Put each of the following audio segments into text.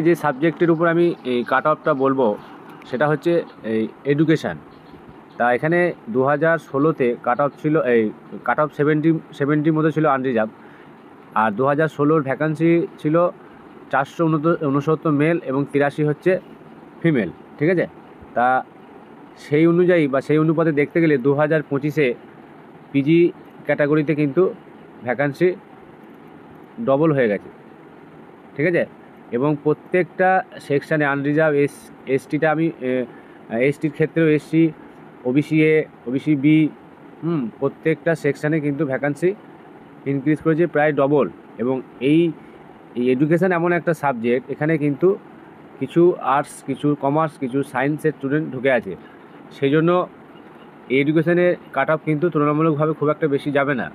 যে সাবজেক্টের উপর আমি এই কাট অফটা বলবো সেটা হচ্ছে এই এডুকেশান। তা এখানে 2016-তে কাট অফ ছিল, এই কাট অফ 70-70 মতো ছিল আনরিজার্ভ। আর 2016-র ভ্যাকান্সি ছিল 469 মেল এবং 83 হচ্ছে ফিমেল। ঠিক আছে, তা সেই অনুযায়ী বা সেই অনুপাতে দেখতে গেলে 2025-এ পিজি ক্যাটাগরিতে কিন্তু ভ্যাকান্সি ডবল হয়ে গেছে। ঠিক আছে, এবং প্রত্যেকটা সেকশানে আনরিজার্ভ এসটিটা আমি এসটির ক্ষেত্রেও SC, OBC A, OBC B, প্রত্যেকটা সেকশানে কিন্তু ভ্যাকান্সি ইনক্রিজ করেছে প্রায় ডবল। এবং এই এডুকেশান এমন একটা সাবজেক্ট, এখানে কিন্তু কিছু আর্টস, কিছু কমার্স, কিছু সায়েন্সের স্টুডেন্ট ঢুকে আছে। সেই জন্য এডুকেশানের কাট অফ কিন্তু তুলনামূলকভাবে খুব একটা বেশি যাবে না।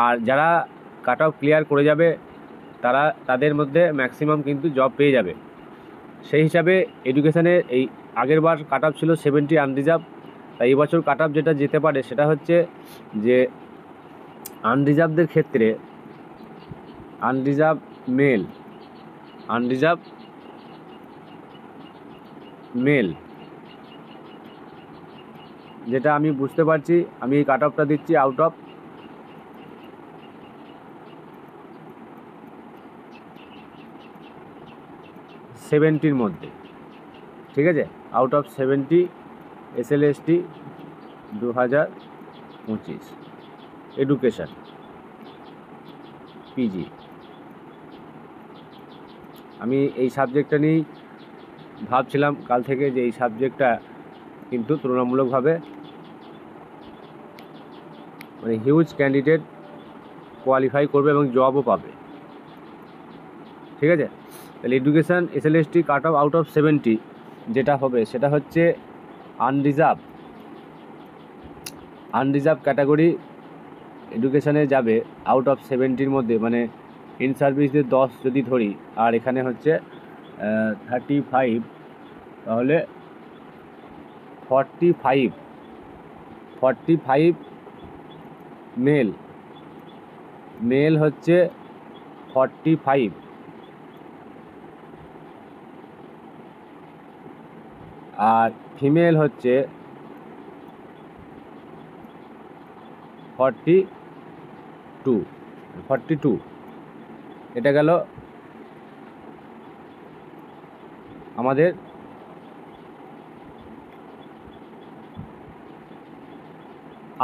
আর যারা কাট অফ ক্লিয়ার করে যাবে তাদের মধ্যে ম্যাক্সিমাম কিন্তু জব পেয়ে যাবে। সেই হিসাবে এডুকেশানে এই আগের বার কাট অফ ছিল 70 আনরিজার্ভ। তাই এই বছর কাট অফ যেটা যেতে পারে সেটা হচ্ছে যে আনরিজার্ভদের ক্ষেত্রে আনরিজার্ভ মেল যেটা আমি বুঝতে পারছি, আমি এই কাট অফটা দিচ্ছি আউট অফ 70-র মধ্যে। ঠিক আছে, out of 70 SLST 2025 education PG. আমি এই সাবজেক্টটা নিয়েই ভাবছিলাম কাল থেকে যে এই সাবজেক্টটা কিন্তু তুলনামূলকভাবে মানে হিউজ ক্যান্ডিডেট কোয়ালিফাই করবে এবং জবও পাবে। ঠিক আছে, তাহলে education SLST cut off out of 70 যেটা হবে সেটা হচ্ছে আনরিজার্ভ ক্যাটাগরি এডুকেশানে যাবে আউট অফ 70-র মধ্যে, মানে ইন সার্ভিসদের 10 যদি ধরি আর এখানে হচ্ছে 35, তাহলে 45 মেল হচ্ছে 45 আর ফিমেল হচ্ছে 42। এটা গেল আমাদের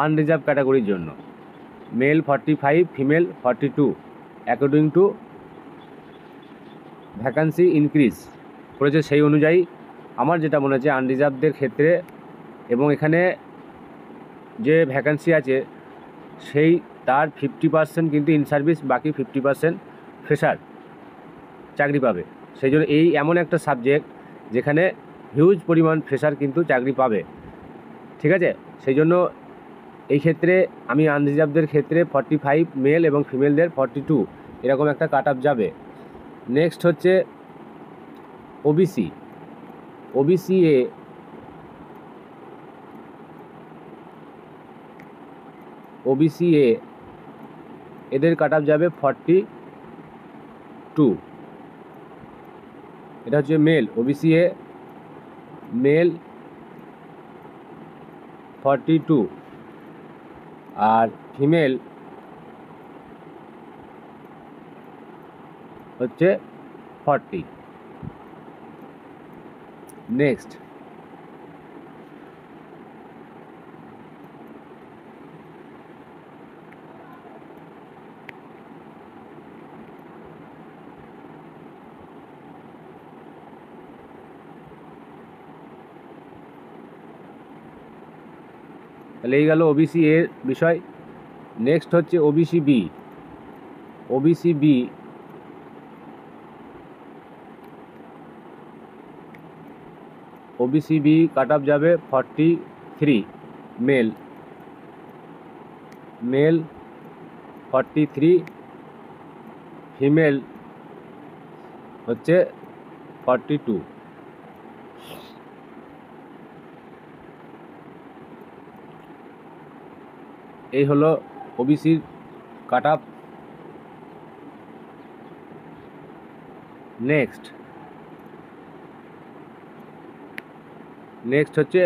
আনরিজার্ভ ক্যাটাগরির জন্য। Male 45, female 42 according to vacancy increase করেছে। সেই অনুযায়ী আমার যেটা মনে হচ্ছে আনরিজার্ভদের ক্ষেত্রে, এবং এখানে যে ভ্যাকান্সি আছে সেই তার 50% কিন্তু ইন সার্ভিস, বাকি 50% ফ্রেশার চাকরি পাবে। সেই জন্য এই এমন একটা সাবজেক্ট যেখানে হিউজ পরিমাণ ফ্রেশার কিন্তু চাকরি পাবে। ঠিক আছে, সেই জন্য এই ক্ষেত্রে আমি আনরিজার্ভদের ক্ষেত্রে 45 মেল এবং ফিমেলদের 42 এরকম একটা কাট অফ যাবে। নেক্সট হচ্ছে ওবিসি এ এদের কাট অফ যাবে 42। এটা হচ্ছে মেল, ওবিসি এ মেল 42 আর ফিমেল হচ্ছে 40। নেক্সট তাহলে এই গেল ওবিসি এর বিষয়। নেক্সট হচ্ছে ওবিসি বি কাট অফ যাবে 43 মেল 43, ফিমেল হচ্ছে 42। এই হলো ওবিসির কাট অফ। নেক্সট হচ্ছে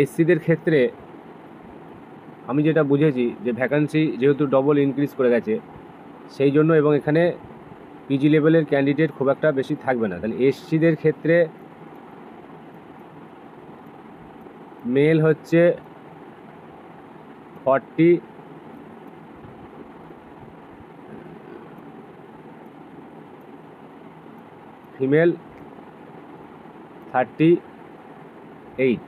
এসসিদের ক্ষেত্রে আমি যেটা বুঝেছি যে ভ্যাকান্সি যেহেতু ডবল ইনক্রিজ করে গেছে সেই জন্য, এবং এখানে পিজি লেভেলের ক্যান্ডিডেট খুব একটা বেশি থাকবে না। তাহলে এসসিদের ক্ষেত্রে মেল হচ্ছে 40, ফিমেল 38।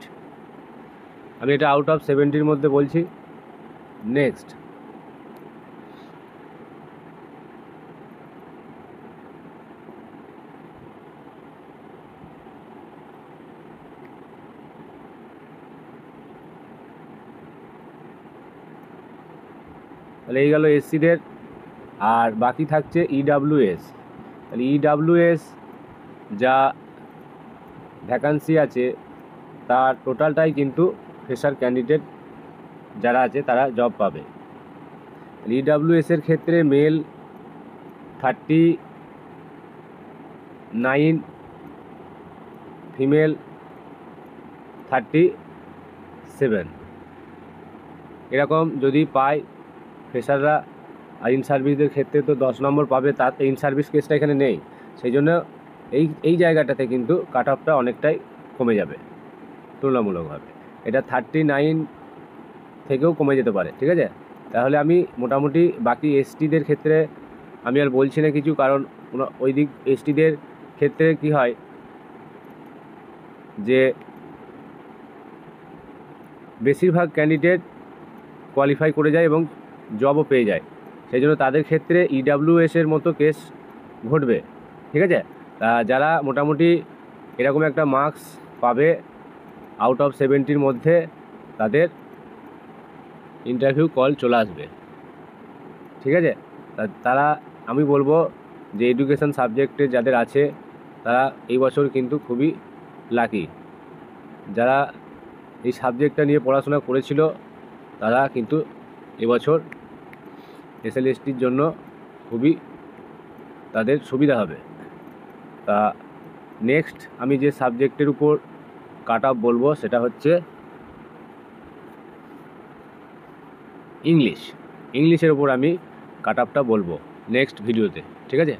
আমি এটা আউট অফ 70-র মধ্যে বলছি। নেক্সট তাহলে এই গেল এসসিদের। আর বাকি থাকছে ইডাব্লিউএস। তাহলে ইডাব্লিউএস যা ভ্যাকান্সি আছে তার টোটালটাই কিন্তু ফ্রেশার ক্যান্ডিডেট যারা আছে তারা জব পাবে। ইডাব্লিউএসের ক্ষেত্রে মেল 39, ফিমেল 37। এরকম যদি পায় ফ্রেশাররা। আর ইন সার্ভিসদের ক্ষেত্রে তো 10 নম্বর পাবে, তার ইন সার্ভিস কেসটা এখানে নেই, সেই জন্য এই জায়গাটাতে কিন্তু কাট অফটা অনেকটাই কমে যাবে তুলনামূলকভাবে। এটা 39 থেকেও কমে যেতে পারে, ঠিক আছে। তাহলে আমি মোটামুটি বাকি এসটিদের ক্ষেত্রে আমি আর বলছি না কিছু, কারণ ওই দিক এসটিদের ক্ষেত্রে কি হয় যে বেশিরভাগ ক্যান্ডিডেট কোয়ালিফাই করে যায় এবং জবও পেয়ে যায়, সেই জন্য তাদের ক্ষেত্রে ইডাব্লিউএসের মতো কেস ঘটবে, ঠিক আছে। যারা মোটামুটি এরকম একটা মার্কস পাবে আউট অফ 70-র মধ্যে, তাদের ইন্টারভিউ কল চলে আসবে, ঠিক আছে। তারা আমি বলবো যে এডুকেশন সাবজেক্টে যাদের আছে তারা এই বছর কিন্তু খুবই লাকি। যারা এই সাবজেক্টটা নিয়ে পড়াশোনা করেছিল তারা কিন্তু এবছর এসএলএসটির জন্য খুবই তাদের সুবিধা হবে। তা নেক্সট আমি যে সাবজেক্টের উপর কাট অফ বলবো সেটা হচ্ছে ইংলিশের উপর আমি কাট অফটা বলবো নেক্সট ভিডিওতে, ঠিক আছে।